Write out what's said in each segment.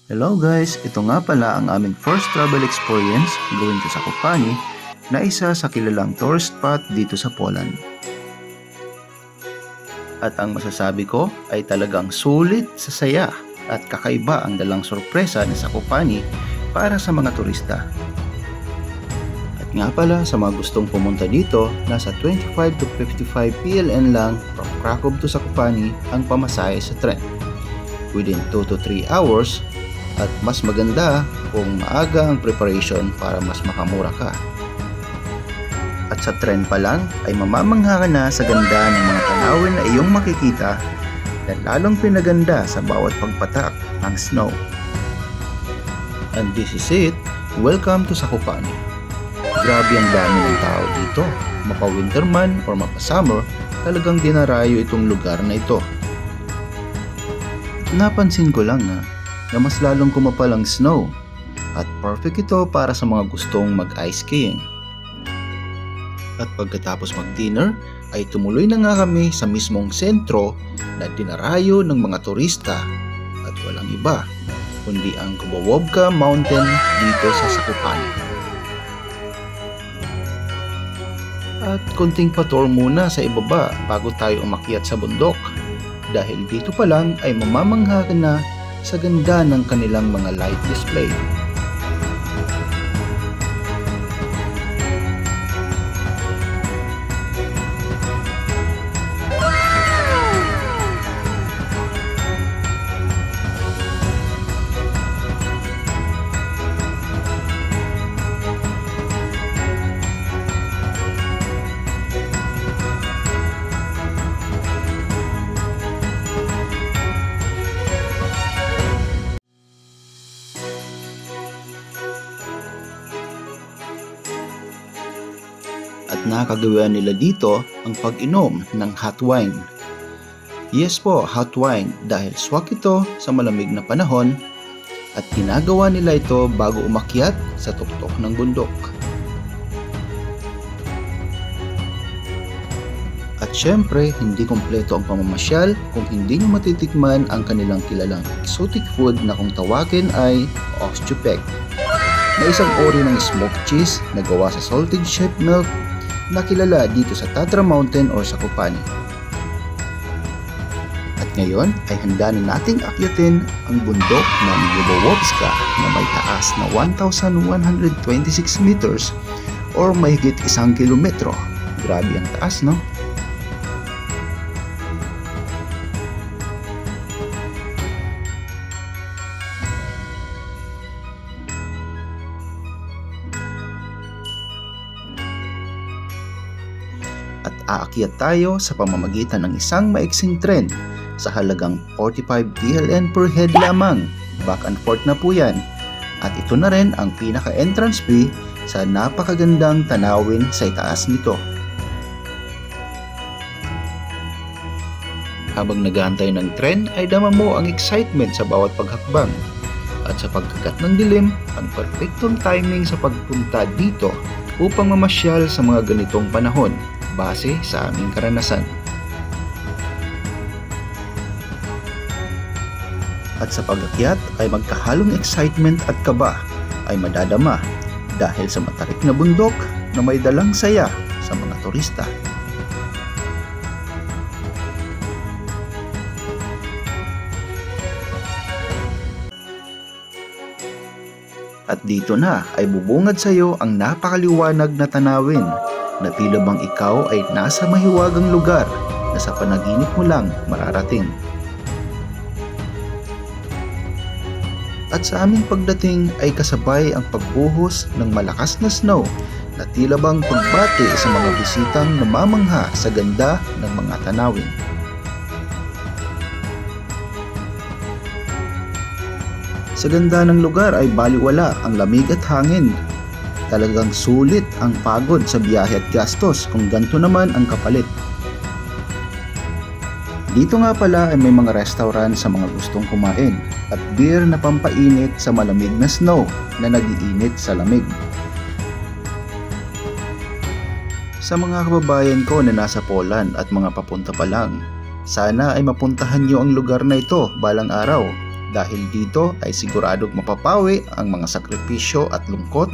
Hello guys, ito nga pala ang aming first travel experience going to Zakopane na isa sa kilalang tourist spot dito sa Poland. At ang masasabi ko ay talagang sulit sa saya at kakaiba ang dalang sorpresa ng Zakopane para sa mga turista. At nga pala sa mga gustong pumunta dito, nasa 25 to 55 PLN lang from Krakow to Zakopane ang pamasahe sa tren. Within 2 to 3 hours, at mas maganda kung maaga ang preparation para mas makamura ka. At sa tren pa lang ay mamamangha ka na sa ganda ng mga tanawin na iyong makikita na lalong pinaganda sa bawat pagpatak ng snow. And this is it, welcome to Zakopane. Grabe ang dami ng tao dito, mapa-winter man or mapa-summer, talagang dinarayo itong lugar na ito. Napansin ko lang na mas lalong kumapal ang snow at perfect ito para sa mga gustong mag-ice skiing. At pagkatapos mag-dinner ay tumuloy na nga kami sa mismong sentro na dinarayo ng mga turista at walang iba kundi ang Kubawobka Mountain dito sa Zakopane. At konting patour muna sa ibaba bago tayo umakyat sa bundok dahil dito pa lang ay mamamangha ka na sa ganda ng kanilang mga light display. At nakagawa nila dito ang pag-inom ng hot wine. Yes po, hot wine dahil swak ito sa malamig na panahon at ginagawa nila ito bago umakyat sa tuktok ng bundok. At syempre, hindi kompleto ang pamamasyal kung hindi nyo matitikman ang kanilang kilalang exotic food na kung tawagin ay osztupek, na isang ori ng smoked cheese na gawa sa salted sheep milk na kilala dito sa Tatra Mountain or Zakopane. At ngayon ay handa na nating akyatin ang bundok ng Kubawobka na may taas na 1,126 meters or mahigit 1 kilometro. Grabe ang taas, no? At aakyat tayo sa pamamagitan ng isang maiksing tren sa halagang 45 PLN per head lamang. Back and forth na po yan. At ito na rin ang pinaka-entrance fee sa napakagandang tanawin sa itaas nito. Habang nag-aantay ng tren ay dama mo ang excitement sa bawat paghakbang. At sa pagkagat ng dilim, ang perfectong timing sa pagpunta dito upang mamasyal sa mga ganitong panahon base sa aming karanasan. At sa pag-akyat ay magkahalong excitement at kaba ay madadama dahil sa matarik na bundok na may dalang saya sa mga turista. At dito na ay bubungad sa iyo ang napakaliwanag na tanawin na tila bang ikaw ay nasa mahiwagang lugar na sa panaginip mo lang mararating. At sa aming pagdating ay kasabay ang pagbuhos ng malakas na snow na tila bang pagbati sa mga bisitang namamangha sa ganda ng mga tanawin. Sa ganda ng lugar ay baliwala ang lamig at hangin. Talagang sulit ang pagod sa biyahe at gastos kung ganito naman ang kapalit. Dito nga pala ay may mga restaurant sa mga gustong kumain at beer na pampainit sa malamig na snow na nag-iinit sa lamig. Sa mga kababayan ko na nasa Poland at mga papunta pa lang, sana ay mapuntahan nyo ang lugar na ito balang araw dahil dito ay siguradong mapapawi ang mga sakripisyo at lungkot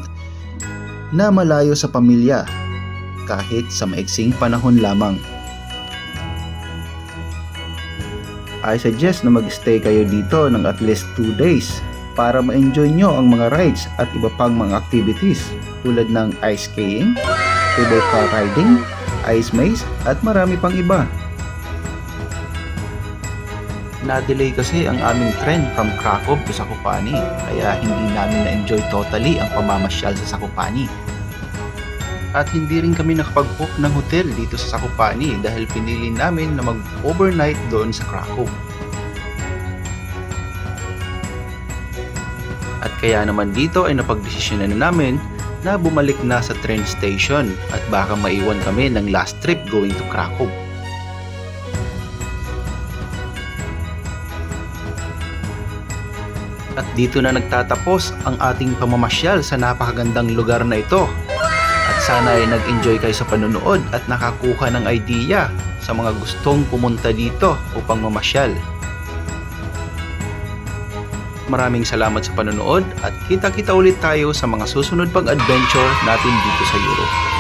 na malayo sa pamilya kahit sa maiksing panahon lamang. I suggest na mag-stay kayo dito ng at least 2 days para ma-enjoy nyo ang mga rides at iba pang mga activities tulad ng ice skiing, cable car riding, ice maze at marami pang iba. Na-delay kasi ang aming tren from Krakow to Zakopane kaya hindi namin na-enjoy totally ang pamamasyal sa Zakopane. At hindi rin kami nakapag-book ng hotel dito sa Zakopane dahil pinili namin na mag-overnight doon sa Krakow. At kaya naman dito ay napagdesisyonan na namin na bumalik na sa train station at baka maiwan kami ng last trip going to Krakow. At dito na nagtatapos ang ating pamamasyal sa napakagandang lugar na ito. At sana ay nag-enjoy kayo sa panonood at nakakuha ng idea sa mga gustong pumunta dito upang mamasyal. Maraming salamat sa panonood at kita-kita ulit tayo sa mga susunod pang adventure natin dito sa Europe.